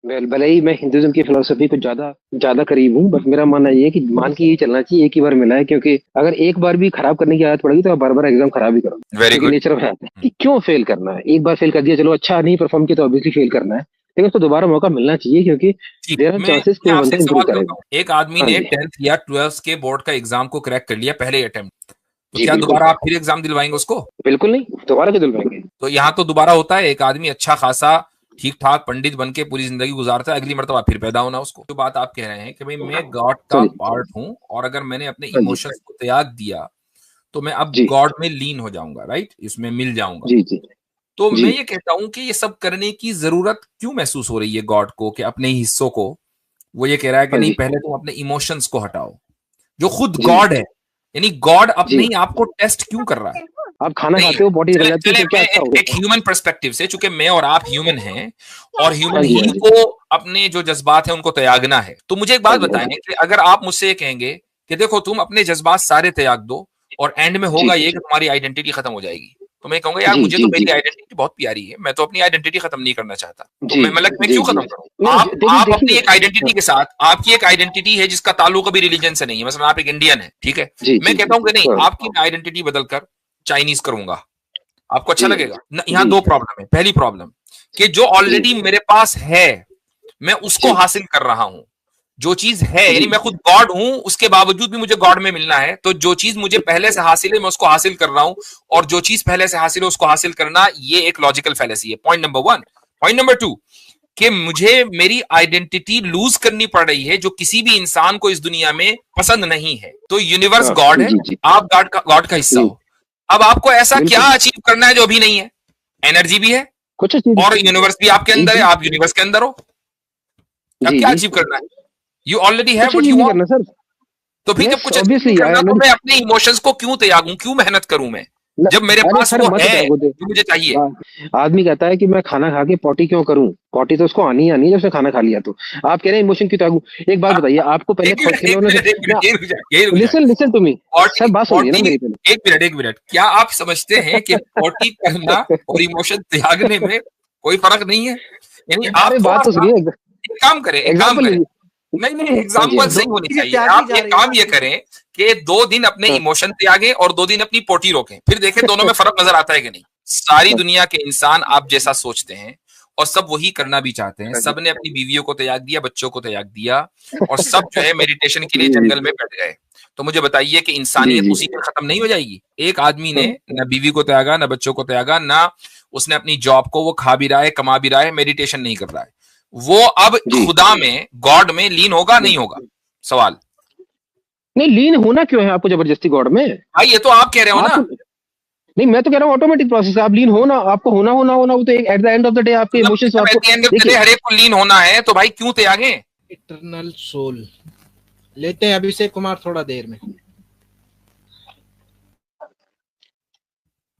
भले ही मैं हिंदुइज्म की फिलोसफी को ज्यादा ज्यादा करीब हूँ, बट मेरा मानना ये है कि मान के यही चलना चाहिए, एक ही बार मिला है, क्योंकि अगर एक बार भी खराब करने की आदत पड़ेगी तो आप बार बार एग्जाम खराब ही करोगे, वेरी क्योंकि गुड। नेचर में आता है कि क्यों फेल करना है। एक बार फेल कर दिया, चलो अच्छा नहीं परफॉर्म किया तो ऑब्वियसली फेल करना है, लेकिन उसको दोबारा मौका मिलना चाहिए, क्योंकि ठीक, देयर आर चांसेस कि मैं वो आपसे बंदा एक इंप्रूव सवाल करता करेगा। हूँ। एक आदमी हाँ ने जी। 10th या 12th के बोर्ड का एग्जाम को क्रैक कर लिया पहले अटेम्प्ट, तो जी क्या बिल्कुल। दोबारा आप फिर एग्जाम दिलवाएंगे उसको? बिल्कुल नहीं, दोबारा क्यों दिलवाएंगे। तो यहाँ तो दोबारा होता है, एक आदमी अच्छा खासा ठीक ठाक पंडित बन के पूरी जिंदगी गुजारता है, अगली मर्तबा फिर पैदा होना उसको। जो बात आप कह रहे हैं कि भाई मैं गॉड हाँ का जी। पार्ट हूं, और अगर मैंने अपने हाँ जी। इमोशंस को त्याग दिया तो मैं अब जी गॉड में लीन हो जाऊंगा, राइट, इसमें मिल जाऊंगा। जी। जी तो मैं जी। ये कहता हूं कि ये सब करने की जरूरत क्यों महसूस हो रही है गॉड को, कि अपने ही हिस्सों को वो ये कह रहा है कि हाँ नहीं, जी। पहले तुम अपने इमोशंस को हटाओ, जो खुद जी गॉड है। यानी गॉड जी। अपने ही आपको टेस्ट क्यों कर रहा है? आप खाना नहीं, खाते हो, बॉडी निकल चले जाती है, चले फिर क्या मैं अच्छा हो एक गया। ह्यूमन पर्सपेक्टिव से, चूंकि मैं और आप ह्यूमन हैं, और ह्यूमन हाँ जी। ही हाँ जी। को अपने जो जज्बात हैं उनको त्यागना है, तो मुझे एक हाँ बात जी। हाँ बताएं जी। कि अगर आप मुझसे ये कहेंगे कि देखो तुम अपने जज्बात सारे त्याग दो, और एंड में जी होगा ये कि तुम्हारी आइडेंटिटी खत्म हो जाएगी, तो मैं कहूंगा यार जी। मुझे तो जी जी। मेरी आइडेंटिटी बहुत प्यारी है, मैं तो अपनी आइडेंटिटी खत्म नहीं करना चाहता, तो जी मैं मतलब मैं जी। क्यों जी खत्म करूं? नहीं, देखिए आप अपनी देखिए। एक आइडेंटिटी हाँ, के साथ, आपकी एक आइडेंटिटी है जिसका ताल्लुक अभी रिलीजन से नहीं है, मतलब आप एक इंडियन है, ठीक है, जी मैं जी। कहता हूं कि नहीं, हाँ आपकी आइडेंटिटी बदलकर चाइनीज करूंगा, आपको अच्छा जी लगेगा? यहाँ जी दो प्रॉब्लम है। पहली प्रॉब्लम कि जो जी ऑलरेडी मेरे पास है मैं उसको जी हासिल कर रहा हूं, जो चीज है, जी यानी मैं खुद गॉड हूं, उसके बावजूद भी मुझे गॉड में मिलना है, तो जो चीज मुझे पहले से हासिल है मैं उसको हासिल कर रहा हूं, और जो चीज पहले से हासिल है उसको हासिल करना, ये एक लॉजिकल फैलेसी है। Point number one. Point number two, कि मुझे मेरी आइडेंटिटी लूज करनी पड़ रही है, जो किसी भी इंसान को इस दुनिया में पसंद नहीं है। तो यूनिवर्स हाँ गॉड है, जी जी आप गॉड का हिस्सा जी हो। अब आपको ऐसा क्या बिल्कुल। अचीव करना है जो अभी नहीं है? एनर्जी भी है, कुछ चीज। और यूनिवर्स भी आपके जी अंदर है, जी आप यूनिवर्स के अंदर हो। अब जी क्या जी। अचीव करना है? यू ऑलरेडी हैव कुछ व्हाट चीज यू नहीं वांट। करना सर। तो फिर जब यस कुछ अचीव नहीं ऑब्वियसली आई करना, तो ऑलरेडी। मैं अपने इमोशंस को क्यों त्यागूं, क्यों मेहनत करूं मैं, जब मेरे अरे पास सर वो मत है त्यागो दे। जो मुझे चाहिए? आदमी कहता है कि मैं खाना खा के पॉटी क्यों करूं, पॉटी तो उसको आनी ही आनी है जब उसने खाना खा लिया तो। आप कह रहे हैं इमोशन क्यों त्यागू। एक बात बताइए, आपको पहले एक मिनट एक खिलौने से मिनट एक ना। मिनट, यही रुक जाए, यही रुक जाए। Listen listen to me. Sir पॉटी बात सुनिए ना पॉटी मेरी पहले। एक मिनट, क्या आप समझते हैं कि पॉटी करना और इमोशन त्यागने में कोई फर्क नहीं है? यानी आप अरे थोड़ा बात तो सा सुनिए। एक काम करें, एक काम एग्जाम्पल करें। लीजिए। नहीं नहीं, हाँ जी। हाँ एग्जाम्पल जी। सही दो होनी चीजें चाहिए। त्यागी आप जा ये रही है काम ना। ये करें कि 2 दिन अपने हाँ इमोशन त्यागें और 2 दिन अपनी पोटी रोकें, फिर देखें दोनों में फर्क नजर आता है कि नहीं। सारी हाँ दुनिया के इंसान आप जैसा सोचते हैं, और सब वही करना भी चाहते हैं। हाँ जी। सब ने अपनी बीवियों को त्याग दिया, बच्चों को त्याग दिया, और सब जो है मेडिटेशन के लिए जी जंगल में बैठ गए। तो मुझे बताइए कि जी इंसानियत जी। उसी में खत्म नहीं हो जाएगी? एक आदमी ने हाँ न बीवी को त्यागा, न बच्चों को त्यागा, ना उसने अपनी जॉब को, वो खा भी रहा है, कमा भी रहा है, मेडिटेशन नहीं कर रहा है, वो अब जी। खुदा में, गॉड में लीन होगा नहीं होगा? सवाल। नहीं, लीन होना क्यों है आपको जबरदस्ती गॉड में। भाई ये तो आप कह रहे हो आप ना। नहीं, मैं तो कह रहा हूँ ऑटोमेटिक प्रोसेस है, आप लीन होना, आपको होना होना होना, वो तो eight the end of the day आपके मतलब इमोशंस जब एट आपको। The end of the day देखिए। हर एक को लीन होना है, तो भाई क्यों त्यागे? इटरनल सोल लेते हैं अभिषेक कुमार थोड़ा देर में।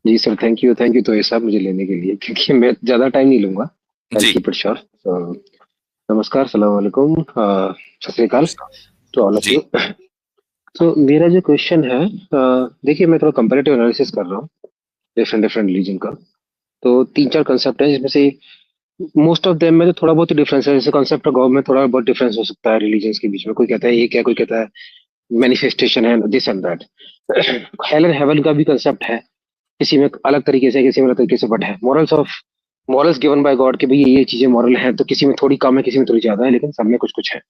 जी सर, थैंक यू तो ये सब मुझे लेने के लिए, क्योंकि मैं ज्यादा टाइम नहीं लूंगा। आई जी। Keep it short. नमस्कार, सलाम वालेकुम, सत श्री अकाल टू ऑल ऑफ जी। यू। तो मेरा जो क्वेश्चन है, देखिए मैं थोड़ा कंपैरेटिव एनालिसिस कर रहा हूँ डिफरेंट डिफरेंट रिलीजन का। तो तीन चार कंसेप्ट है जिसमें से मोस्ट ऑफ देम में तो थोड़ा बहुत ही डिफरेंस है। जैसे कॉन्सेप्ट ऑफ गॉड में थोड़ा बहुत डिफरेंस हो सकता है रिलीजन्स के बीच में, कोई कहता है एक है, कोई कहता है मैनिफेस्टेशन है, this and that. Hello and heaven का भी कंसेप्ट है, किसी में अलग तरीके से, किसी में अलग तरीके से, बट है मॉरल्स गिवन बाय गॉड कि भाई ये चीजें मॉरल है, तो किसी में थोड़ी कम है, किसी में थोड़ी ज्यादा है, लेकिन सब में कुछ कुछ है।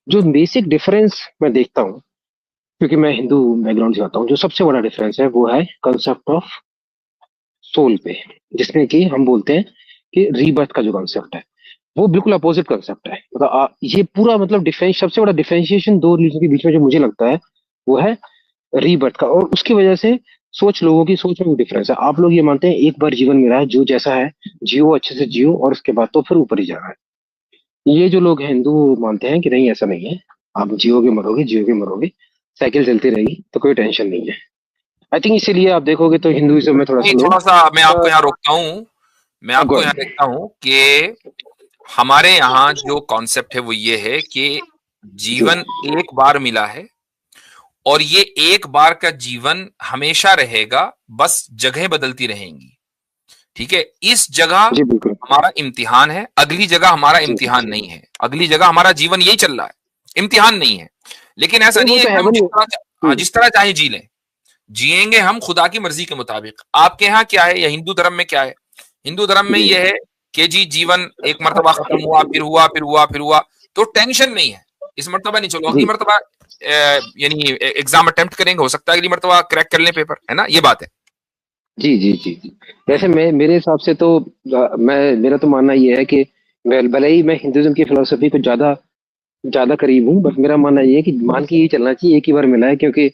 जो बेसिक डिफरेंस मैं देखता हूँ, क्योंकि मैं हिंदू बैकग्राउंड से आता हूँ, जो सबसे बड़ा डिफरेंस है वो है कंसेप्ट ऑफ सोल पे, जिसमें कि हम बोलते हैं कि रीबर्थ का जो कंसेप्ट है वो बिल्कुल अपोजिट कंसेप्ट है। मतलब ये पूरा मतलब डिफरेंस, सबसे बड़ा डिफरेंशिएशन दो रिलीजन के बीच में जो मुझे लगता है वो है रीबर्थ का, और उसकी वजह से सोच, लोगों की सोच में भी डिफरेंस है। आप लोग ये मानते हैं एक बार जीवन मिला है, जो जैसा है जियो, अच्छे से जियो, और उसके बाद तो फिर ऊपर ही जाना है। ये जो लोग हैं हिंदू मानते हैं कि नहीं, ऐसा नहीं है, आप जियोगे मरोगे, जियोगे मरोगे, साइकिल चलती रहेगी, तो कोई टेंशन नहीं है। आई थिंक इसीलिए आप देखोगे तो हिंदुइज्म में थोड़ा नहीं, सा थोड़ा लोग सा मैं आपको यहाँ रोकता हूँ। मैं आपको गॉड। यहाँ देखता हूँ कि हमारे यहाँ जो कॉन्सेप्ट है वो ये है कि जी जीवन एक बार मिला है, और ये एक बार का जीवन हमेशा रहेगा, बस जगह बदलती रहेंगी। ठीक है, इस जगह जी बिल्कुल। हमारा इम्तिहान है, अगली जगह हमारा जी इम्तिहान नहीं है, अगली जगह हमारा जीवन यही चल रहा है, इम्तिहान नहीं है। लेकिन ऐसा नहीं, नहीं वो है तो कि है हम नहीं। जिस तरह चाहे जी लें, जिएंगे हम खुदा की मर्जी के मुताबिक। आपके यहाँ क्या है या हिंदू धर्म में क्या है? हिंदू धर्म में जी यह है कि जी जीवन एक मर्तबा खत्म हुआ, फिर हुआ, फिर हुआ, फिर हुआ, तो टेंशन नहीं है, इस मर्तबा नहीं, चलो अगली जी मर्तबा यानी एग्जाम अटेम्प्ट करेंगे, हो सकता है अगली मर्तबा क्रैक कर लें पेपर, है ना, ये बात है। जी जी जी जी। हम्म, वैसे मैं, मेरे हिसाब से तो मेरा तो मानना ये है कि भले ही मैं हिंदुइज्म की फिलोसफी को ज्यादा ज्यादा करीब हूँ, बट मेरा मानना ये है कि मान के ये चलना चाहिए, एक ही बार मिला है, क्योंकि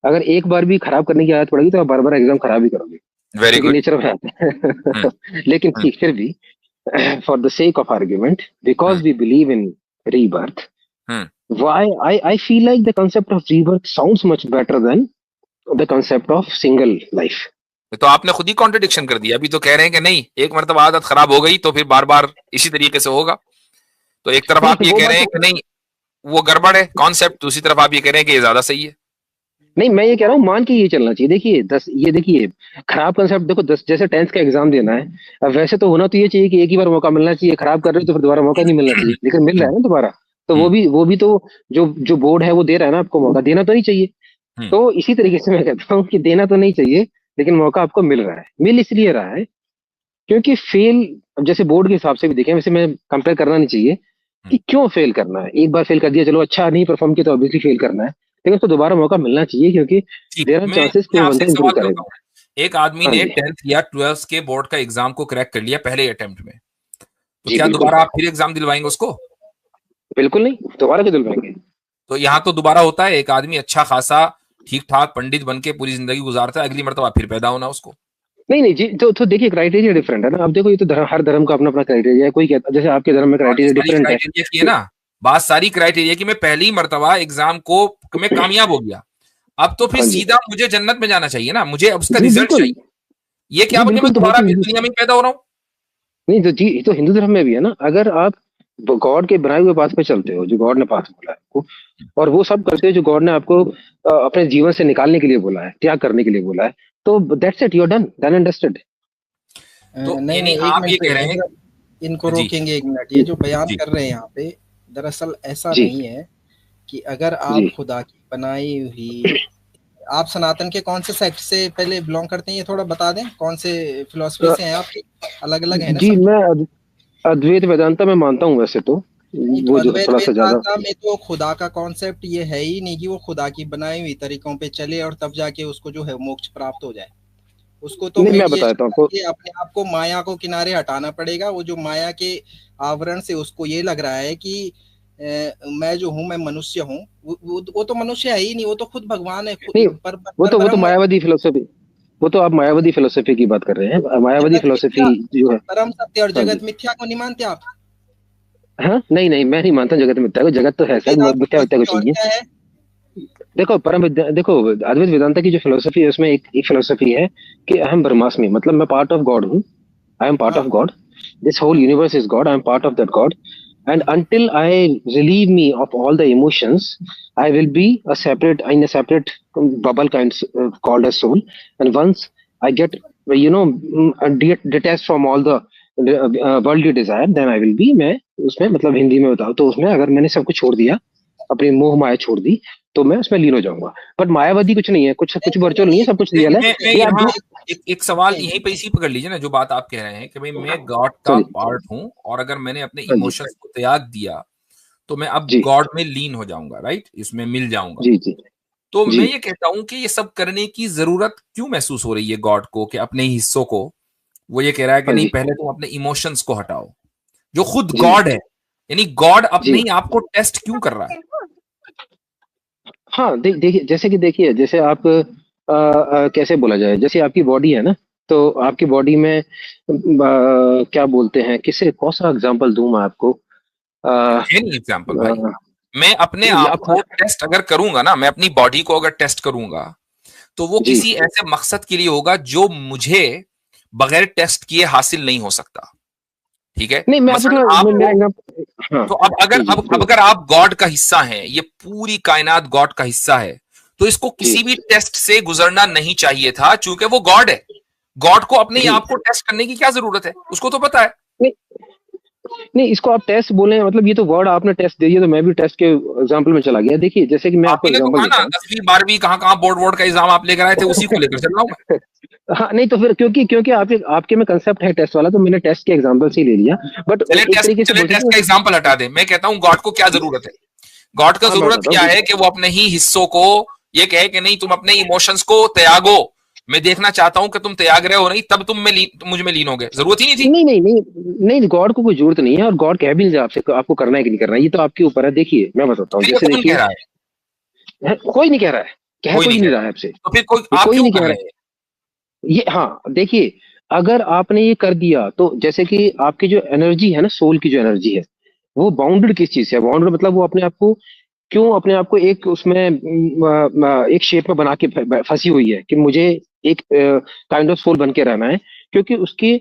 अगर एक बार भी खराब करने की आदत पड़ेगी तो आप बार बार एग्जाम खराब ही करोगे, वेरी क्योंकि गुड। नेचर में आता हम्म, है। लेकिन हम्म, ठीक, फिर भी for the sake of argument, because hmm, we believe in rebirth, हम्म। why I feel like the concept of rebirth sounds much better than the concept of single life. तो आपने खुद ही कॉन्ट्रडिक्शन कर दिया, अभी तो कह रहे हैं कि नहीं, एक मर्तबा आदत खराब हो गई तो फिर बार बार इसी तरीके से होगा। तो एक तरफ नहीं आप तो ये वो कह बात रहे हैं तो, कि नहीं वो गड़बड़ है कॉन्सेप्ट, दूसरी तरफ आप ये कह रहे हैं कि ये ज्यादा सही है। नहीं मैं ये कह रहा हूँ मान के ये चलना चाहिए। देखिए 10, ये देखिए खराब कंसेप्ट, देखो 10 जैसे 10th का एग्जाम देना है, अब वैसे तो होना तो ये चाहिए कि एक ही बार मौका मिलना चाहिए, खराब कर रहे हो तो फिर दोबारा मौका नहीं मिलना चाहिए, लेकिन मिल रहा हम्म, है ना दोबारा, तो हम्म, वो भी तो जो जो बोर्ड है वो दे रहा है ना आपको, मौका देना तो नहीं चाहिए। हम्म, तो इसी तरीके से मैं कहता हूँ कि देना तो नहीं चाहिए, लेकिन मौका आपको मिल रहा है, मिल इसलिए रहा है क्योंकि फेल, अब जैसे बोर्ड के हिसाब से भी देखें, वैसे मैं कंपेयर करना नहीं चाहिए हम्म। कि क्यों फेल करना है, एक बार फेल कर दिया चलो अच्छा नहीं परफॉर्म किया तो ऑब्वियसली फेल करना है, लेकिन उसको दोबारा मौका मिलना चाहिए, क्योंकि ठीक, देयर आर चांसेस कि मैं वो आपसे बंदा एक इंप्रूव सवाल करता करेगा। हूँ। एक आदमी हाँ ने जी। 10th या 12th के बोर्ड का एग्जाम को क्रैक कर लिया पहले अटेम्प्ट में, तो जी क्या बिल्कुल। दोबारा आप फिर एग्जाम दिलवाएंगे उसको? बिल्कुल नहीं, दोबारा क्यों दिलवाएंगे? तो यहाँ तो दोबारा होता है, एक आदमी अच्छा खासा ठीक ठाक पंडित बन के पूरी जिंदगी गुजारता है, अगली मर्तबा फिर पैदा होना उसको। नहीं नहीं जी, तो देखिए क्राइटेरिया डिफरेंट है ना। अब देखो ये तो हर धर्म का अपना अपना क्राइटेरिया है, कोई कहता जैसे आपके धर्म में बात तो क्राइटेरिया सारी डिफरेंट है क्राइटेरिया की है ना, बात सारी क्राइटेरिया की, मैं पहली मर्तबा एग्जाम को मैं कामयाब हो गया, अब तो फिर हाँ जी। सीधा मुझे जन्नत में जाना चाहिए ना, मुझे अब उसका जी रिजल्ट बिल्कुल। चाहिए। ये क्या जी कि मैं बिल्कुल, तो वो दोबारा तो फिर दुनिया में ही पैदा हो रहा हूँ। नहीं तो जी, तो हिंदू धर्म में भी है ना, अगर आप गॉड के बनाए हुए पाथ पे चलते हो, जो गॉड ने पाथ बोला है आपको, और वो सब करते हो जो गॉड ने आपको अपने जीवन से निकालने के लिए बोला है, त्याग करने के लिए बोला है, तो that's it, you are done, done and dusted. तो नहीं यानी नहीं, एक आप ये मिनट कह रहे हैं। इधर इनको जी, रोकेंगे, एक मिनट। ये जो बयान जी, कर रहे हैं यहाँ पे, दरअसल ऐसा जी नहीं है कि अगर जी। आप खुदा की बनाई हुई, आप सनातन के कौन से सेक्ट से पहले बिलोंग करते हैं, ये थोड़ा बता दें, कौन से फिलोसफी अ, से हैं आपकी? अलग अलग है ना जी सबकी। मैं अद्वैत वेदांता में मानता हूँ वैसे तो, नहीं तो वो जो अद्वैत थोड़ा सा ज्यादा। वेदांता में तो खुदा का कॉन्सेप्ट ये है ही नहीं कि वो खुदा की बनाई हुई तरीकों पे चले और तब जाके उसको जो है मोक्ष प्राप्त हो जाए। उसको तो नहीं मैं मेडिएशन बताता हूँ आपको। करके अपने आप को माया को किनारे हटाना पड़ेगा। वो जो माया के आवरण से उसको ये लग रहा है कि मैं जो हूँ, मैं मनुष्य हूँ, वो तो मनुष्य है ही नहीं, वो तो खुद भगवान है, नहीं, पर वो तो ब्रह्म है। मायावादी फिलोसफी, वो तो आप मायावादी फिलोसफी की बात कर रहे हैं, मायावादी जगत फिलोसफी मिथ्या, जो है। परम सत्य और हाँ जगत जी। मिथ्या को नहीं मानते आप? हाँ नहीं नहीं, मैं नहीं मानता जगत मिथ्या को, जगत तो तो है सर, वेदांत मिथ्या मिथ्या कुछ फिलोसफी और नहीं है। क्या है? देखो परम विद्या, देखो अद्वैत वेदांता की जो फिलोसफी है उसमें एक फिलोसफी है कि अहम ब्रह्मास्मि, मतलब मैं पार्ट ऑफ गॉड हूँ, आई एम पार्ट ऑफ हाँ। God, this whole universe is god, I am part of that god, and until I relieve me of all the emotions, I will be a separate, in a separate bubble kind, called as soul, and once I get, detached from all the worldly desire, then I will be, मैं उसमें मतलब हिंदी में बताऊँ तो उसमें अगर मैंने सब कुछ छोड़ दिया, अपनी मोह माया छोड़ दी, तो मैं उसमें लीन हो जाऊंगा। बट मायावादी कुछ नहीं है, कुछ कुछ नहीं वर्चुअल नहीं, नहीं है, सब कुछ रियल है। मैं ये आप यहाँ जो, एक सवाल यहीं पे इसी पकड़ लीजिए ना, जो बात आप कह रहे हैं कि भाई मैं गॉड हाँ का जी, पार्ट हूं और अगर मैंने अपने हाँ जी, इमोशंस को त्याग दिया तो मैं अब जी गॉड में लीन हो जाऊंगा, राइट, इसमें मिल जाऊंगा। जी जी तो जी। मैं ये कहता हूं कि ये सब करने की जरूरत क्यों महसूस हो रही है गॉड को, कि अपने ही हिस्सों को वो ये कह रहा है कि हाँ नहीं जी पहले तुम अपने इमोशंस को हटाओ, जो खुद जी गॉड है। यानी गॉड जी। अपने ही आपको टेस्ट क्यों कर रहा है? हाँ देखिए, जैसे कि देखिए, जैसे आप कैसे बोला जाए, जैसे आपकी बॉडी है ना, तो आपकी बॉडी में क्या बोलते हैं, किसे कौन सा एग्जांपल दूं मैं आपको? अ, है नहीं एग्जाम्पल भाई। अ, मैं अपने नहीं आप आप, को टेस्ट अगर करूंगा ना, मैं अपनी बॉडी को अगर टेस्ट करूंगा तो वो जी किसी ऐसे मकसद के लिए होगा जो मुझे बगैर टेस्ट किए हासिल नहीं हो सकता। ठीक है, नहीं मैं आपको मसलन थोड़ा मेरा आपको, एग्जांपल, हाँ तो अब अगर जी जी अब अगर आप गॉड का हिस्सा हैं, ये पूरी कायनात गॉड का हिस्सा है, तो इसको जी किसी भी टेस्ट से गुजरना नहीं चाहिए था, चूंकि वो गॉड है। गॉड को अपने जी आप को टेस्ट करने की क्या जरूरत है, उसको तो पता है। नहीं नहीं, इसको आप टेस्ट बोले, मतलब ये तो वर्ड आपने टेस्ट दे दिया, तो मैं भी टेस्ट के एग्जांपल में चला गया। देखिए जैसे कि मैं आपको आपने तो एग्जांपल कहा देता ना हूँ। 10वीं 12वीं कहाँ कहाँ बोर्ड वोर्ड का एग्जाम आप लेकर आए थे, उसी को लेकर चल रहा हूँ मैं। हाँ नहीं, तो फिर क्योंकि क्योंकि आपके आपके में कंसेप्ट है टेस्ट वाला, तो मैंने टेस्ट के एग्जांपल से ही ले लिया। बट एक तरीके से चले बोल टेस्ट सकते का एग्जाम्पल हटा दे, मैं कहता हूँ गॉड को क्या जरूरत है। गॉड का हैं। हाँ मैं जरूरत बताता क्या हूँ। है कि वो अपने ही हिस्सों को ये कहे कि नहीं तुम अपने इमोशंस को त्यागो, मैं देखना चाहता हूं कि तुम त्याग रहे हो नहीं, तब तुम मुझ में लीन हो गए। जरूरत ही नहीं थी। नहीं नहीं नहीं नहीं, गॉड को कोई जरूरत नहीं है, और गॉड कह भी नहीं रहा आपसे आपको करना है कि नहीं करना है, ये तो आपके ऊपर है। देखिए मैं बताता हूँ, फिर ये जैसे कौन कह देखिए, रहा है? कोई नहीं कह रहा है, कह कोई कोई नहीं नहीं कह रहा रहा। है आपसे, तो फिर कोई ये आप कोई क्यों नहीं कह कर रहा रहे हैं? है। ये हाँ देखिए, अगर आपने ये कर दिया, तो जैसे कि आपकी जो एनर्जी है ना, सोल की जो एनर्जी है, वो बाउंडेड किस चीज से है? बाउंडेड मतलब वो अपने आप को क्यों, अपने आप को एक उसमें एक शेप में बना के फंसी हुई है कि मुझे एक काइंड ऑफ सोल बन के रहना है, क्योंकि उसकी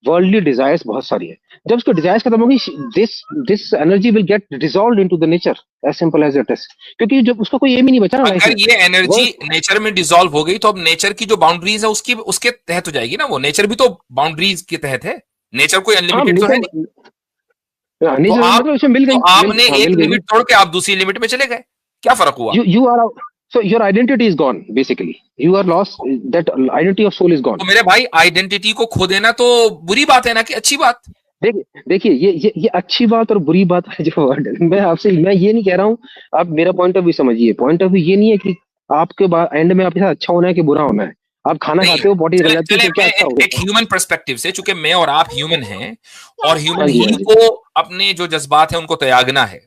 वर्ल्डली डिजायर्स बहुत सारी है। जब उसकी डिजायर्स खत्म होगी, this this energy will get dissolve into the nature, as simple as it is. क्योंकि जब उसका कोई एम ही नहीं बचा ना लाइफ अगर में। ये एनर्जी वर्ल्ड नेचर में डिसॉल्व हो गई तो अब नेचर की जो बाउंड्रीज है उसकी उसके तहत हो जाएगी ना, वो नेचर भी तो बाउंड्रीज के तहत है। नेचर कोई हाँ अनलिमिटेड तो है नेचर, नहीं। तो नेचर आप मतलब उसमें मिल तो गई, आपने हाँ एक मिल गई ना। लिमिट तोड़ के आप दूसरी लिमिट में चले गए, क्या फर्क हुआ? You are out. So your identity is gone. Basically, you are lost. That identity of soul is gone. तो मेरे भाई आइडेंटिटी को खो देना तो बुरी बात है ना कि अच्छी बात? देखिए देखिए, ये अच्छी बात और बुरी बात है जो वर्ड है। मैं ये नहीं कह रहा हूँ, आप मेरा पॉइंट ऑफ व्यू समझिए। पॉइंट ऑफ व्यू ये नहीं है कि आपके बाद एंड में आपके साथ अच्छा होना है कि बुरा होना है। आप खाना नहीं, खाते हो, बॉडी निकल चले जाती है, चले तो क्या मैं अच्छा हो एक गया? ह्यूमन पर्सपेक्टिव से, चूंकि मैं और आप ह्यूमन हैं और ह्यूमन हाँ जी ही हाँ जी को अपने जो जज्बात हैं उनको त्यागना है,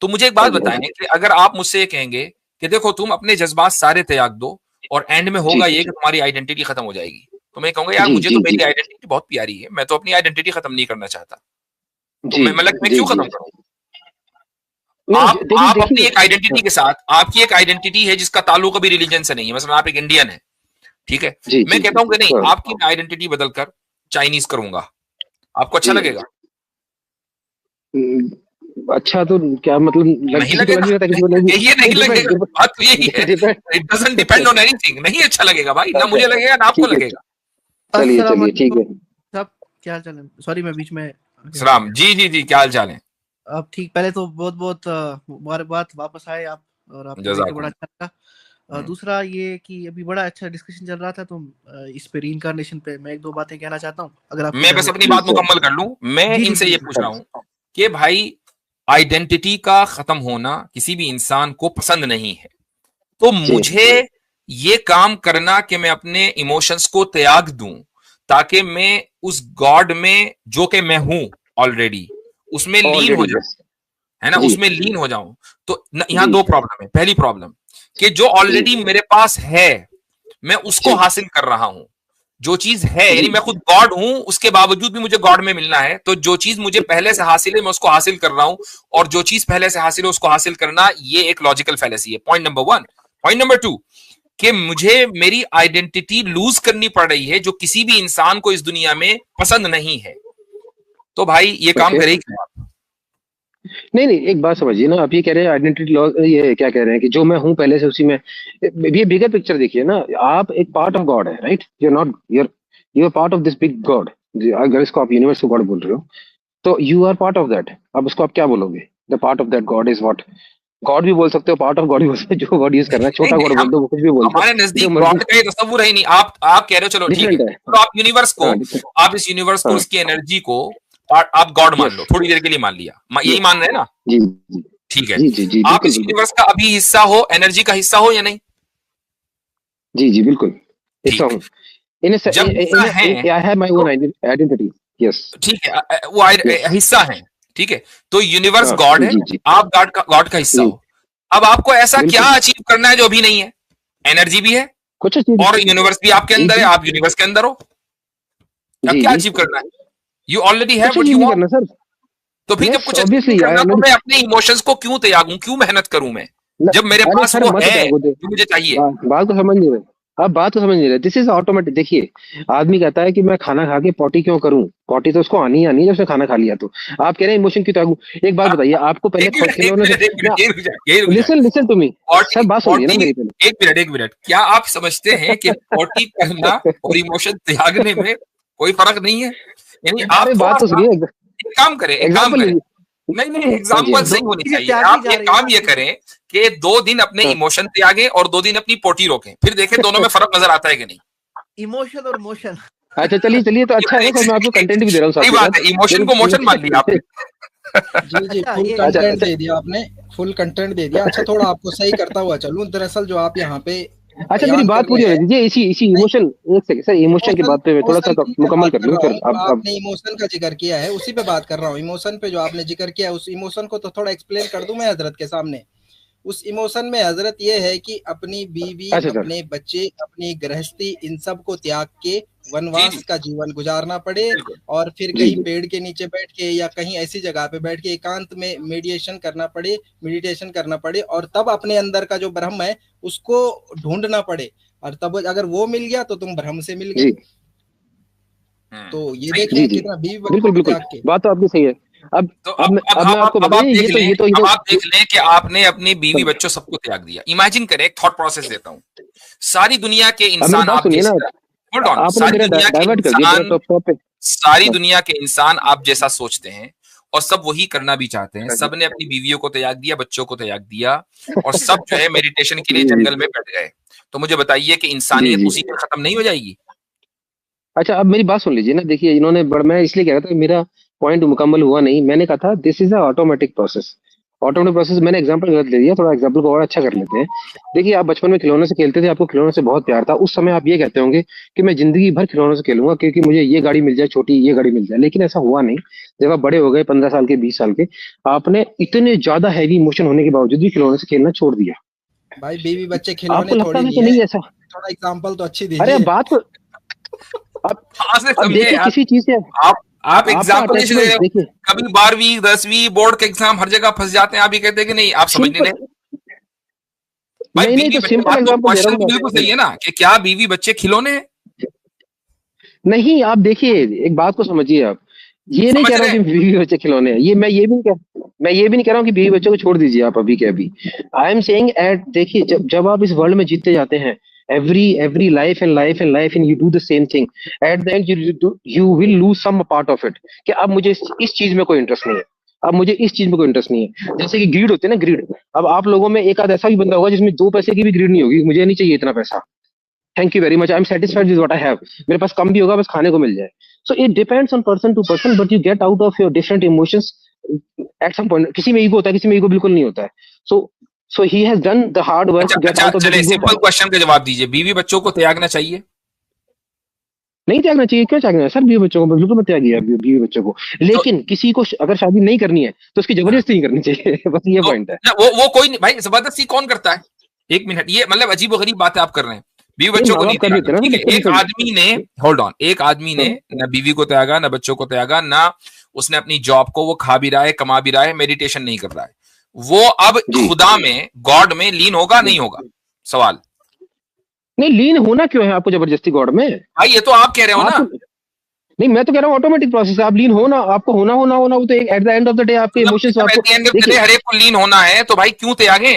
तो मुझे एक हाँ बात जी हाँ बताएं जी कि अगर आप मुझसे ये कहेंगे कि देखो तुम अपने जज्बात सारे त्याग दो और एंड में जी होगा ये कि तुम्हारी आइडेंटिटी खत्म हो जाएगी, तो मैं कहूंगा यार जी मुझे तो जी जी मेरी आइडेंटिटी बहुत प्यारी है, मैं तो अपनी आइडेंटिटी खत्म नहीं करना चाहता। तो जी मैं मतलब मैं जी क्यों जी। खत्म करूं? नहीं देखिए आप अपनी देखिए, एक आइडेंटिटी के साथ, आपकी एक आइडेंटिटी है जिसका ताल्लुक अभी रिलीजन से नहीं है, मतलब आप एक इंडियन है, ठीक है, जी मैं जी जी कहता हूं कि नहीं हाँ। आपकी आइडेंटिटी बदलकर चाइनीज करूंगा, आपको अच्छा जी लगेगा? अच्छा तो क्या मतलब, नहीं किसी को लग लगेगा। नहीं रहा, किसी को नहीं। ये नहीं नहीं डिपेंड लगेगा, बात तो यही है। Depend. It doesn't depend on anything, नहीं अच्छा लगेगा भाई, ना अच्छा मुझे लगेगा ना आपको ठीक है, लगेगा। चलिए अस्सलाम चलिए ठीक वालेकुम है। सब, क्या हाल चाल है? सॉरी मैं बीच में आ गया। सलाम जी जी जी, क्या हाल चाल है? अब ठीक, पहले तो बहुत बहुत मुबारकबाद, वापस आए आप और आपको देख के बड़ा जजाकुम। अच्छा लगा। दूसरा ये कि अभी बड़ा अच्छा डिस्कशन चल रहा था, तो इस पे रीइंकार्नेशन पे मैं एक दो बातें कहना चाहता हूँ, अगर आपको मैं इजाजत बस अपनी है। बात मुकम्मल कर लूं, मैं जी जी इनसे जी ये जी। पूछ रहा हूं कि भाई आइडेंटिटी का खत्म होना किसी भी इंसान को पसंद नहीं है, तो जी मुझे ये काम करना कि मैं अपने इमोशंस को त्याग दूं ताकि मैं उस गॉड में जो कि मैं हूं ऑलरेडी उसमें लीन हो ऑलरेडी जाऊं, यस। है ना, जी उसमें लीन हो जाऊं। तो यहाँ जी दो प्रॉब्लम है। पहली प्रॉब्लम कि जो जी ऑलरेडी मेरे पास है मैं उसको जी हासिल कर रहा हूं, जो चीज है, जी यानी मैं खुद गॉड हूं उसके बावजूद भी मुझे गॉड में मिलना है, तो जो चीज मुझे पहले से हासिल है मैं उसको हासिल कर रहा हूं, और जो चीज पहले से हासिल है उसको हासिल करना ये एक लॉजिकल फैलेसी है। Point number one. Point number two कि मुझे मेरी आइडेंटिटी लूज करनी पड़ रही है जो किसी भी इंसान को इस दुनिया में पसंद नहीं है, तो भाई ये काम ओके। करेगी क्या आप? नहीं नहीं, एक बात समझिए ना, आप ये कह रहे हैं आइडेंटिटी लॉ, ये क्या कह रहे हैं कि जो मैं हूं पहले से उसी में, ये बिगर पिक्चर देखिए ना। आप एक पार्ट ऑफ गॉड है, right? You are not, you are part of this big God. अगर इसको आप यूनिवर्स को गॉड बोल रहे हो, तो you are part of that. अब उसको आप क्या बोलोगे? The part of that God is what? God भी बोल सकते हो, पार्ट ऑफ गॉड भी बोल सकते हो, जो वर्ड यूज करना है, नहीं छोटा नहीं, गॉड हम बोल दो, वो कुछ भी बोल दो, हमारे जो नजदीक मर्जी। गॉड का ये तस्वुर है ही नहीं। आप कह रहे हो चलो ठीक है, डिफरेंट है। तो आप यूनिवर्स को, हाँ डिफरेंट। आप इस यूनिवर्स को हाँ उसकी एनर्जी को आप गॉड मान यस लो, थोड़ी देर के लिए मान लिया, यही यस मान रहे हैं ना? जी जी ठीक है, जी जी जी आप बिल्कुल इस बिल्कुल। यूनिवर्स का अभी हिस्सा हो, एनर्जी का हिस्सा हो या नहीं? जी जी बिल्कुल, हिस्सा ठीक, हूँ। इन जब हिस्सा है आई हैव माय तो ओन आइडेंटिटी। यस। ठीक है, वो यस। हिस्सा है, ठीक है, तो यूनिवर्स हाँ गॉड है, जी जी आप गॉड का हिस्सा जी हो। अब आपको ऐसा क्या बिल्कुल। अचीव करना है जो अभी नहीं है? एनर्जी भी है कुछ चीज। और यूनिवर्स भी आपके जी अंदर है, जी आप यूनिवर्स के अंदर हो, अब जी क्या जी अचीव करना है? यू ऑलरेडी हैव कुछ व्हाट चीज यू नहीं वांट। करना सर। तो फिर जब यस कुछ अचीव नहीं ऑब्वियसली आई करना तो ऑलरेडी। मैं अपने इमोशंस को क्यों त्यागूं, क्यों मेहनत करूं मैं, जब मेरे अरे पास सर वो मत है त्यागो दे, जो मुझे चाहिए? बात को समझ नहीं रहे आप बात तो समझ नहीं रहे, दिस इज ऑटोमेटिक। देखिए, आदमी कहता है कि मैं खाना खा के पॉटी क्यों करूं, पॉटी तो उसको आनी ही आनी है जब उसने खाना खा लिया तो। आप कह रहे हैं इमोशन की त्यागू। एक बात बताइए, आपको पहले एक मिनट, एक खिलौने से मिनट, एक मिनट, यही रुक जाए, यही रुक जाए। Listen listen to me sir, पॉटी, बात सुनिए ना पॉटी, मेरी पहले। एक मिनट, क्या आप समझते हैं कि पॉटी करना और इमोशन त्यागने में कोई फर्क नहीं है? यानी आप अरे थोड़ा बात तो सा सुनिए, एक काम करें, एक काम एग्जाम्पल करें। लीजिए। नहीं, हाँ जी, एग्जाम्पल हाँ सही जी। होनी चीजें चाहिए। त्यागी आप जा एक रही है काम ना ये चीजें। करें कि 2 दिन अपने हाँ। इमोशन त्यागें और 2 दिन अपनी पोटी रोकें, फिर देखें दोनों में फर्क नजर आता है कि नहीं। इमोशन और मोशन। अच्छा चलिए चलिए, तो अच्छा है ना सर, मैं आपको कंटेंट भी दे रहा हूँ साथ सही के बात है, साथ। इमोशन को मोशन मान लिया आपने। जी जी, अच्छा फुल ये अच्छा कंटेंट अच्छा दे दिया आपने, फुल कंटेंट दे दिया। अच्छा, थोड़ा आपको सही करता हुआ चलूं, दरअसल जो आप यहाँ पे अच्छा, मेरी बयान बात कर पूरी रहे होने हैं, दीजिए। इसी इसी नहीं, इमोशन, एक सेकंड सर, इमोशन की इमोशन, बात पे मैं थोड़ा सा इमोशन की मैं मुकम्मल बात कर कर लूँ रहा फिर हूँ, जो अब। आपने इमोशन का जिक्र किया है उसी पे बात कर रहा हूँ। इमोशन पे जो आपने जिक्र किया है, उस इमोशन को तो थोड़ा एक्सप्लेन कर दूं मैं हजरत के सामने। उस इमोशन में हजरत ये है कि अपनी बीवी, अच्छा सर। अपने बच्चे, अपनी गृहस्थी, इन सब को त्याग के जी जी, वनवास का जीवन गुजारना पड़े, बिल्कुल। और फिर जी कहीं जी पेड़ के नीचे बैठ के या कहीं ऐसी जगह पे बैठ के एकांत में मेडिटेशन करना पड़े, मेडिटेशन करना पड़े, और तब अपने अंदर का जो ब्रह्म है उसको ढूंढना पड़े, और तब अगर वो मिल गया तो तुम ब्रह्म से मिल गए। जी तो ये सही है। जी देखें जी, कितना बीवी बच्चों बिल्कुल को बिल्कुल, त्याग के। बात तो आपकी सही है। अब तो अब मैं आपको अब बता आप ये देख तो लें, ये तो ये अब तो आप देख लें कि आपने अपनी बीवी बच्चों सबको त्याग दिया। इमेजिन करें, एक थॉट प्रोसेस देता हूं। सारी दुनिया के अब मेरी इंसान बात आप सुनिए ना, जैसे, होल्ड ऑन, आपने मेरा डाइवर्ट कर दिया पूरा टॉपिक। सारी दुनिया के इंसान आप जैसा सोचते हैं और सब वही करना भी चाहते हैं। हाँ जी। सब ने अपनी बीवियों को त्याग दिया, बच्चों को त्याग दिया, और सब जो है मेडिटेशन के लिए जी जी जंगल में बैठ गए। तो मुझे बताइए कि जी इंसानियत जी। उसी में खत्म नहीं हो जाएगी? अच्छा, अब मेरी बात सुन लीजिए ना। देखिए, इन्होंने मैं इसलिए कह रहा था, मेरा पॉइंट मुकम्मल हुआ नहीं। मैंने कहा था this is a automatic process. Automatic process, मैंने एग्जांपल गलत ले लिया, थोड़ा एग्जांपल को और अच्छा कर लेते हैं। देखिए, आप बचपन में खिलौने से खेलते थे, आपको खिलौने से बहुत प्यार था। उस समय आप ये कहते होंगे कि मैं जिंदगी भर खिलौनों से खेलूंगा, क्योंकि मुझे ये गाड़ी मिल जाए छोटी, ये गाड़ी मिल जाए। लेकिन ऐसा हुआ नहीं। जब आप बड़े हो गए, 15 साल के, 20 साल के, आपने इतने ज्यादा हैवी इमोशन होने के बावजूद भी खिलौने से खेलना छोड़ दिया। भाई बीवी बच्चे आपको खिलौने लगता थोड़ी था नहीं कि है, नहीं ऐसा? थोड़ा एग्जाम्पल तो अच्छी अरे अब दीजिए। बात को, अब कहां से अब समझे देखिए यार? किसी चीज से आप आप आपका एग्जाम्पल नहीं दे रहे अटैचमेंट हो। देखिए। कभी 12वीं 10वीं बोर्ड के एग्जाम हर जगह फंस जाते हैं, आप ये कहते हैं कि नहीं आप समझ नहीं सिंपल, रहे। भाई नहीं नहीं, बीवी तो बच्चे, सिंपल बात तो, एग्जांपल दे रहा क्वेश्चन हूँ तो बिल्कुल मैं। सही है ना कि क्या बीवी बच्चे खिलौने हैं? नहीं, आप देखिए, एक बात को समझिए आप। ये नहीं समझ कह रहा रहे हूँ कि हैं? बीवी बच्चे खिलौने हैं, ये मैं ये भी नहीं कह रहा हूँ कि बीवी बच्चों को छोड़ दीजिए आप अभी के अभी। आई एम सेइंग एट, देखिए, जब जब आप इस वर्ल्ड में जीतते जाते हैं, every life and you do the same thing, at the end you will lose some part of it. कि अब मुझे इस चीज में कोई इंटरेस्ट नहीं है, अब मुझे इस चीज में कोई इंटरेस्ट नहीं है। जैसे कि ग्रीड होती है ना, ग्रीड। अब आप लोगों में एक आध ऐसा भी बंदा होगा जिसमें 2 पैसे की भी ग्रीड नहीं होगी, मुझे नहीं चाहिए इतना पैसा, thank you very much, I am satisfied with what I have. मेरे पास कम भी होगा, बस खाने को मिल जाए। So it depends on person to person, but you get out of your different emotions at some point. किसी में ईगो होता है, किसी में ईगो बिल्कुल नहीं होता है। So so he has done the hard work अच्छा टू गेट अच्छा, आउट ऑफ दैट चले ईगो। सिंपल क्वेश्चन का जवाब दीजिए, बीवी बच्चों को त्यागना चाहिए? नहीं त्यागना चाहिए, क्यों त्यागना है सर? बीवी बच्चों को बिल्कुल मत त्यागिए आप, बीवी बच्चों को। तो लेकिन किसी को अगर शादी नहीं करनी है तो उसकी हाँ, जबरदस्ती नहीं करनी चाहिए। बस ये तो पॉइंट है। ना, वो कोई नहीं भाई, जबरदस्ती कौन करता है? एक मिनट, ये मतलब अजीब गरीब बातें आप कर रहे हैं। बीवी नहीं, बच्चों को माँ नहीं बाप कर त्यागा, देते हैं ना, ठीक तो है। बच्चे भी एक आदमी ने, होल्ड ऑन, एक आदमी ने ना बीवी को त्यागा, ना बच्चों को त्यागा, ना उसने अपनी जॉब को, वो खा भी रहा है, कमा भी रहा है, मेडिटेशन नहीं कर रहा है, वो अब जी। खुदा में, गॉड में लीन होगा नहीं होगा? सवाल। नहीं, लीन होना क्यों है आपको जबरदस्ती गॉड में? भाई ये तो आप कह रहे हो आप, ना। नहीं, मैं तो कह रहा हूँ ऑटोमेटिक प्रोसेस है। आप लीन होना, आपको होना वो तो eight the end of the day आपके इमोशंस मतलब एट आपको। The end of the day देखिए, हर एक को लीन होना है, तो भाई क्यों त्यागे?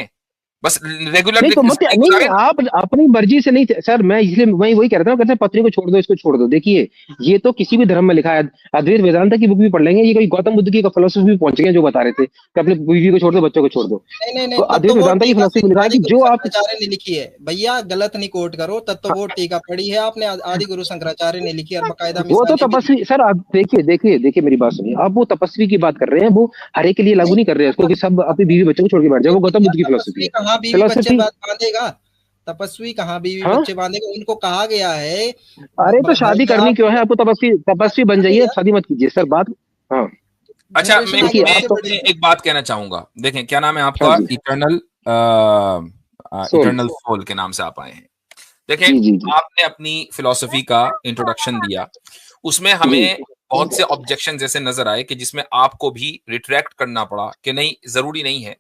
बस रेगुलर नहीं तो मत, जिंदगी नहीं गुजारे ना। आप अपनी मर्जी से नहीं सर, मैं इसलिए मैं वही कह रहा था, कहते हैं पत्नी को छोड़ दो, इसको छोड़ दो। देखिए, ये तो किसी भी धर्म में लिखा है। अद्वैत वेदांत की बुक भी पढ़ लेंगे, ये कोई गौतम बुद्ध की फिलोसफी भी पहुंच गए जो बता रहे थे कि अपनी बीवी को छोड़ दो, बच्चों को छोड़ दो। नहीं नहीं नहीं, तो तब तो अद्वैत वो वेदांत की टीका फिलोसफी सिर्फ में लिखा है आदि कि गुरु जो आप, शंकराचार्य ने लिखी है भैया, गलत नहीं कोट करो। तब तो वो टीका पढ़ी है आपने, आदि गुरु शंकराचार्य ने लिखी, और बकायदा वो तो मिसालें भी दी। तपस्वी सर, आप देखिए मेरी बात सुनिए। आप वो तपस्वी की बात कर रहे हैं, वो हर एक के लिए लागू नहीं, नहीं कर रहे हैं उसको कि सब अपनी बीवी बच्चों को छोड़ के बैठ जाए। वो गौतम भैया बुद्ध की फिलोसफी तपस्वी है। कहाँ बीवी बच्चे फिलोसफी, बांधेगा? तपस्वी कहाँ बीवी हाँ। बच्चे बांधेगा? उनको कहा गया है अरे तो शादी भाई करनी आप, क्यों है आपको? तपस्वी तपस्वी बन अरे जाइए, यार, शादी मत कीजिए सर, बात। हाँ, अच्छा, जनरेशन मैं आगे देखिए मैं आप बढ़ते तो, बढ़ेगी। एक बात कहना चाहूंगा। देखें, क्या नाम है हाँ आपका? जी, इटर्नल, सोल, इटर्नल सोल के नाम से आप आए हैं। देखें, जी जी जी आपने अपनी फिलॉसफी का इंट्रोडक्शन दिया, उसमें जी हमें बहुत से ऑब्जेक्शन जैसे नजर आए कि जिसमें आपको भी रिट्रैक्ट करना पड़ा कि नहीं, जरूरी नहीं है।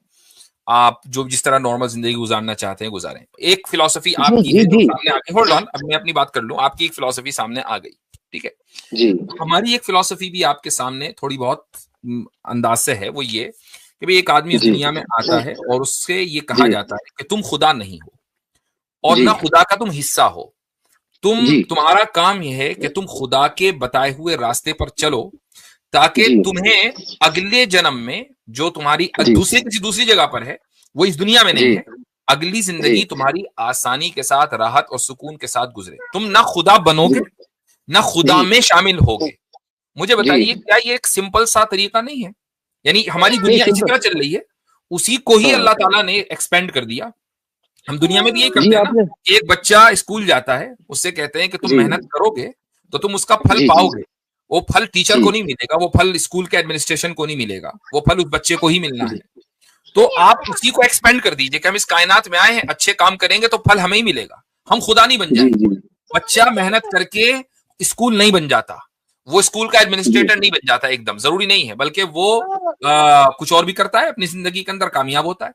आप जो जिस तरह नॉर्मल जिंदगी गुजारना चाहते हैं गुजारें। एक फिलॉसफी जी आपकी जी है जो जी सामने आ गई, होल्ड ऑन, अब मैं अपनी बात कर लूं, आपकी एक फिलॉसफी सामने आ गई, ठीक है। जी हमारी एक फिलॉसफी भी आपके सामने थोड़ी बहुत अंदाज से है, वो ये कि भाई एक आदमी इस जी दुनिया में आता है और उससे ये कहा जी जाता है कि तुम खुदा नहीं हो और जी ना खुदा का तुम हिस्सा हो। जी तुम्हारा काम यह है कि तुम खुदा के बताए हुए रास्ते पर चलो, ताकि जी तुम्हें अगले जन्म में जो तुम्हारी जी किसी दूसरी जगह पर है, वो इस दुनिया में नहीं जी है, अगली जिंदगी जी तुम्हारी आसानी के साथ, राहत और सुकून के साथ गुजरे। तुम ना खुदा बनोगे ना खुदा जी में शामिल होगे। मुझे जी बताइए, क्या ये एक सिंपल सा तरीका नहीं है? यानी हमारी नहीं दुनिया इसी सिंपल। तरह चल रही है, उसी को ही हाँ अल्लाह ताला ने एक्सपेंड कर दिया। हम दुनिया में भी यही जी करते हैं ना, आपने एक बच्चा स्कूल जाता है, उससे कहते हैं कि तुम जी मेहनत करोगे तो तुम उसका फल जी जी पाओगे। वो फल टीचर जी को नहीं मिलेगा, वो फल स्कूल के एडमिनिस्ट्रेशन को नहीं मिलेगा, वो फल उस बच्चे को ही मिलना जी है। तो आप उसी को एक्सपेंड कर दीजिए कि हम इस कायनात में आए हैं, अच्छे काम करेंगे तो फल हमें ही मिलेगा, हम खुदा नहीं बन जी जाएंगे। जी बच्चा मेहनत करके स्कूल नहीं बन जाता, वो स्कूल का जी एडमिनिस्ट्रेटर नहीं बन जाता, एकदम जरूरी नहीं है, बल्कि वो कुछ और भी करता है, अपनी जिंदगी के अंदर कामयाब होता है।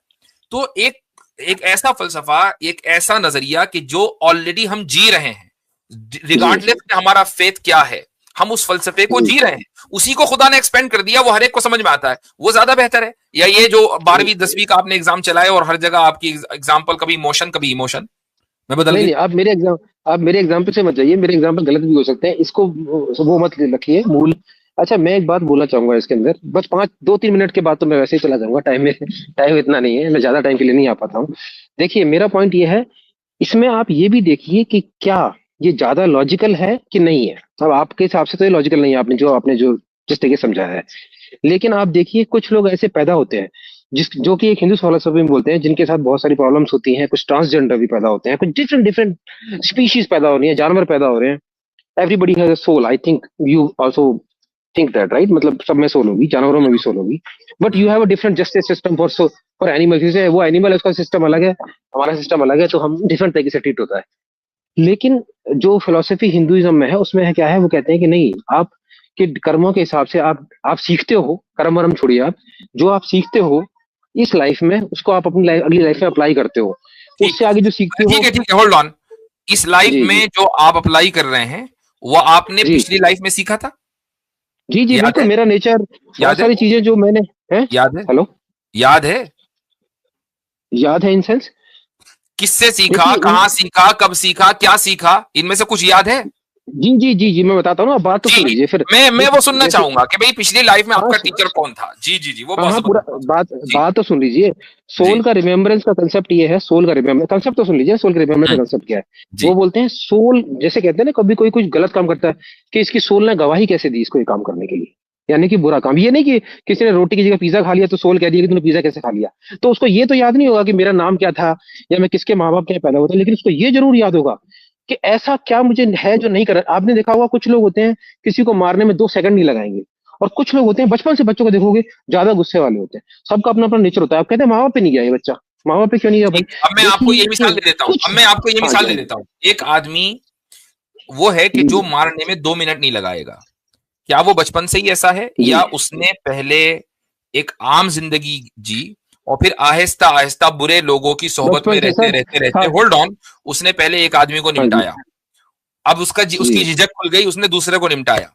तो एक ऐसा फलसफा, एक ऐसा नजरिया कि जो ऑलरेडी हम जी रहे हैं, रिगार्डलेस हमारा फेथ क्या है, हम उस फलसफे को जी रहे हैं, उसी को खुदा ने एक्सपेंड कर दिया, वो हर एक को समझ में आता है, वो ज्यादा बेहतर है। या ये जो 12वीं 10वीं का आपने एग्जाम चलाए और हर जगह आपकी एग्जाम्पल कभी इमोशन कभी इमोशन में बदल नहीं गई। नहीं आप मेरे एग्जाम्पल से मत जाइए, मेरे एग्जाम्पल गलत भी हो सकते हैं, इसको वो मत रखिए मूल। अच्छा मैं एक बात बोलना चाहूंगा इसके अंदर, बस 2-3 मिनट के बाद तो मैं वैसे ही चला जाऊंगा, टाइम इतना नहीं है, मैं ज्यादा टाइम के लिए नहीं आ पाता हूँ। देखिए मेरा पॉइंट ये है, इसमें आप ये भी देखिए कि क्या ये ज्यादा लॉजिकल है कि नहीं है। अब आपके हिसाब से तो ये लॉजिकल नहीं है, आपने जो जिस तरीके से समझाया है। लेकिन आप देखिए कुछ लोग ऐसे पैदा होते हैं जो कि एक हिंदू फिलोसफी में बोलते हैं, जिनके साथ बहुत सारी प्रॉब्लम्स होती हैं, कुछ ट्रांसजेंडर भी पैदा होते हैं, कुछ डिफरेंट डिफरेंट स्पीशीज पैदा हो रही है, जानवर पैदा हो रहे हैं। Everybody has a soul, I think you also think that, right? मतलब सब में सोल होगी, जानवरों में भी सोल होगी, but you have a different justice system for animals. जैसे वो एनिमल है, उसका सिस्टम अलग है, हमारा सिस्टम अलग है, तो हम डिफरेंट तरीके से ट्रीट होता है। लेकिन जो फिलोसफी हिंदुइज्म में है, उसमें है क्या है, वो कहते हैं कि नहीं, आप के कर्मों के हिसाब से आप सीखते हो, कर्म वर्म छोड़िए, आप जो आप सीखते हो इस लाइफ में, उसको आप अपनी अगली लाइफ में अप्लाई करते हो, उससे आगे जो सीखते हो। ठीक है, होल्ड ऑन। इस लाइफ जी में जी जो आप अप्लाई कर रहे हैं वो आपने जी पिछली लाइफ में सीखा था, जी जी याद बिल्कुल, है? मेरा नेचर, बहुत याद है? सारी चीजें जो मैंने है। याद है? हेलो, याद है? याद है इन सेंस, किससे सीखा, देखिए कहां सीखा, कब सीखा, क्या सीखा, इनमें से कुछ याद है? जी जी जी जी मैं बताता हूँ ना, आप बात तो सुन जी, लीजिए फिर। मैं वो सुनना जैसे चाहूंगा कि भाई पिछली लाइफ में हाँ आपका टीचर कौन था। जी जी जी, वो हाँ बहुत हाँ, पूरा जबरदस्त बात बात है। जी बात तो सुन लीजिए। जी। सोल का रिमेम्बरेंस का कंसेप्ट ये है, सोल का रिमेम्बर कंसेप्ट तो सुन लीजिए, सोल का रिमेम्बरेंस का हम्म, कंसेप्ट क्या है। जी वो बोलते हैं सोल, जैसे कहते हैं ना, कभी कोई कुछ गलत काम करता है, कि इसकी सोल ने गवाही कैसे दी इसको ये काम करने के लिए, यानी कि बुरा काम। ये नहीं कि किसी ने रोटी की जगह पिज्जा खा लिया तो सोल कह दिया कि तूने पिज्जा कैसे खा लिया, तो उसको ये तो याद नहीं होगा कि मेरा नाम क्या था या मैं किसके माँ बाप के यहाँ पैदा हुआ था, लेकिन उसको ये जरूर याद होगा कि ऐसा क्या मुझे है जो नहीं कर रहा। आपने देखा होगा कुछ लोग होते हैं किसी को मारने में 2 सेकंड नहीं लगाएंगे, और कुछ लोग होते हैं बचपन से बच्चों को देखोगे ज्यादा गुस्से वाले होते हैं। सबका अपना अपना नेचर होता है। आप कहते हैं माँ बाप पे नहीं गया ये बच्चा, माँ बाप पे क्यों नहीं गया भाई? ठीक। अब मैं आपको ये देखिए मिसाल दे देता हूं, कुछ, अब मैं आपको ये हाँ जी मिसाल हाँ दे जी देता हूं। एक आदमी वो है कि जो जी मारने में 2 मिनट नहीं लगाएगा। क्या वो बचपन से ही ऐसा है जी या उसने पहले एक आम जिंदगी जी और फिर आहिस्ता आहिस्ता बुरे लोगों की सोहबत बचपन में से रहते सर, रहते रहते, हाँ होल्ड ऑन, उसने पहले एक आदमी को हाँ जी निपटाया, अब उसकी जी झिझक खुल गई, उसने दूसरे को निपटाया,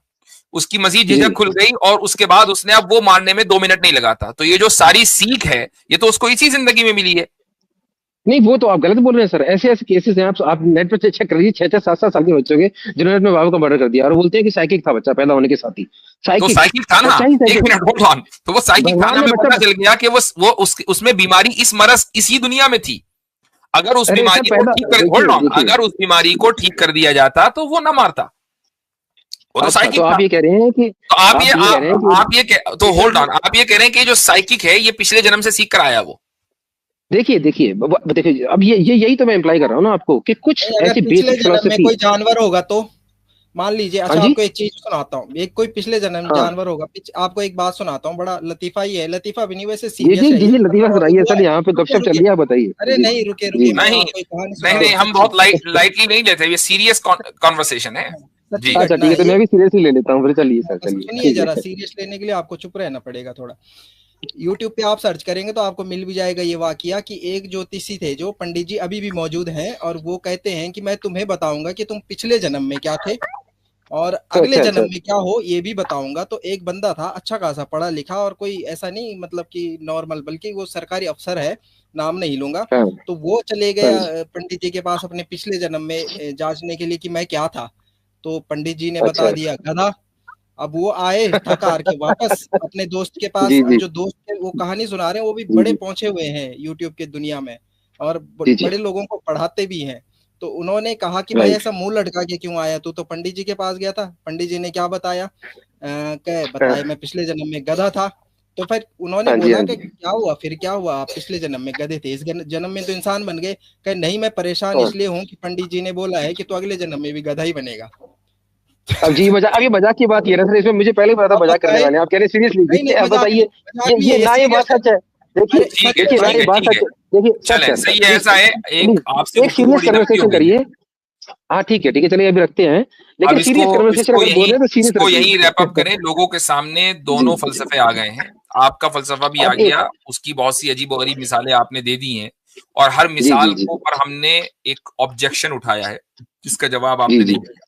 उसकी मजीद जी झिझक खुल गई और उसके बाद उसने अब वो मारने में 2 मिनट नहीं लगाता। तो ये जो सारी सीख है ये तो उसको इसी जिंदगी में मिली है। नहीं, वो तो आप गलत बोल रहे हैं सर। ऐसे ऐसे केसेस हैं, आप नेट पर चेक कर लीजिए, 6-6, 7-7 साल के बच्चों के जिन्होंने अपने बाबा का मर्डर कर दिया, और बोलते हैं कि साइकिक था बच्चा पैदा होने के साथ ही। तो साइकिक, साइकिक था ना, बच्चा ही एक साइकिक, मिनट होल्ड ऑन, तो वो साइकिक था ना, भगवान ने हमें बच्चा। पता चल गया कि उसमें बीमारी, इस मरज इसी दुनिया में थी। अगर उस अरे सर बीमारी को पैदा, ठीक कर, होल्ड देखिए ऑन, देखिए, अगर उस बीमारी को ठीक कर दिया जाता तो वो ना मारता, वो तो अच्छा तो साइकिक था। आप ये कह रहे हैं कि, तो आप ये कह रहे हैं तो होल्ड ऑन, आप ये कह रहे हैं कि जो साइकिक है ये पिछले जन्म से सीख कर आया वो। देखिए देखिए देखिए, अब ये यही तो मैं इम्प्लाई कर रहा हूँ ना आपको, कि कुछ नहीं, अगर ऐसी पिछले बेसिक जन्म में फिलोसफी। कोई जानवर होगा तो मान लीजिए, हाँ अच्छा जी, आपको एक चीज सुनाता हूँ, एक कोई पिछले जन्म में हाँ जानवर होगा, आपको एक बात सुनाता हूँ, बड़ा लतीफा ही है, लतीफा भी नहीं वैसे जी सीरियस जी है जी ये, जी लतीफा मतलब सुनाइए हुआ सर, है। यहाँ पे रुके गपशप चल रुके, रही है, आप बताइए। अरे जी नहीं, रुके जी रुके, मैं नहीं आपको एक कहानी नहीं सुनाता नहीं, हूँ, हम सच्ची बहुत लाइटली नहीं लेते, ये सीरियस कॉन्वर्सेशन है। सच्ची जी अच्छा घटना ठीक है, है तो ये। मैं भी सीरियसली ले लेता हूँ फिर, चलिए सर, चलिए सुनिए ठीक जरा, है। सीरियस लेने के लिए आपको चुप रहना पड़ेगा थोड़ा। यूट्यूब पे आप सर्च करेंगे तो आपको मिल भी जाएगा ये वाकया कि एक ज्योतिषी थे जो पंडित जी अभी भी मौजूद हैं, और वो कहते हैं कि मैं तुम्हें बताऊंगा कि तुम पिछले जन्म में क्या थे और अगले अच्छा जन्म अच्छा। में क्या हो ये भी बताऊंगा। तो एक बंदा था अच्छा खासा पढ़ा लिखा, और कोई ऐसा नहीं मतलब कि नॉर्मल, बल्कि वो सरकारी अफसर है, नाम नहीं लूंगा। हाँ तो वो चले हाँ गया जी। पंडित जी के पास अपने पिछले जन्म में जांचने के लिए कि मैं क्या था। तो पंडित जी ने अच्छा बता अच्छा। दिया गधा। अब वो आए थक हार के वापस अपने दोस्त के पास। जी अब जी जो दोस्त है वो कहानी सुना रहे हैं, वो भी जी बड़े जी पहुंचे हुए हैं यूट्यूब के दुनिया में, और जी जी। बड़े लोगों को पढ़ाते भी हैं। तो उन्होंने कहा कि भाई राइट। ऐसा मुंह लटका के क्यों आया, तू तो पंडित जी के पास गया था। पंडित जी ने क्या बताया, कह बताया हाँ मैं पिछले जन्म में गधा था। तो फिर उन्होंने हाँ जी बोला हाँ कि जी। क्या हुआ, फिर क्या हुआ, आप पिछले जन्म में गधे थे, इस जन्म में तो इंसान बन गए। कहे नहीं, मैं परेशान हाँ। इसलिए हूँ कि पंडित जी ने बोला है कि तू अगले जन्म में भी गधा ही बनेगा। अब जी मजाक, अब ये मजाक की बात ये ना सर, इसमें मुझे पहले ही पता था अब मजाक करने बताए, वाले हैं, आप कह रहे सीरियसली। नहीं नहीं देखिए अब मजाक बताइए, नहीं, मजाक नहीं है, ये ये ना ये बात सीरियस है। सच है। देखिए अरे ठीक है सच है देखिए ना भाई। ये बात ठीक है। सच है। देखिए सर चले सर सही है, प्लीज ऐसा है, एक आपसे प्लीज एक गुफ्तगू सीरियस बड़ी लंबी हो कन्वर्सेशन गई है। करिए। हाँ ठीक है चलिए अभी रखते हैं, लेकिन अब सीरियस कन्वर्सेशन अगर बोल रहे हैं तो सीरियस इसको यहीं रैप अप रखिए। करें। लोगों के सामने जी दोनों फलसफे आ गए हैं। आपका फलसफा भी आ अब गया, एक उसकी बहुत सी अजीबोगरीब मिसालें आपने दे दी हैं, और हर जी जी मिसाल जी को पर हमने एक ऑब्जेक्शन उठाया है जिसका जवाब जी आपने जी नहीं दिया।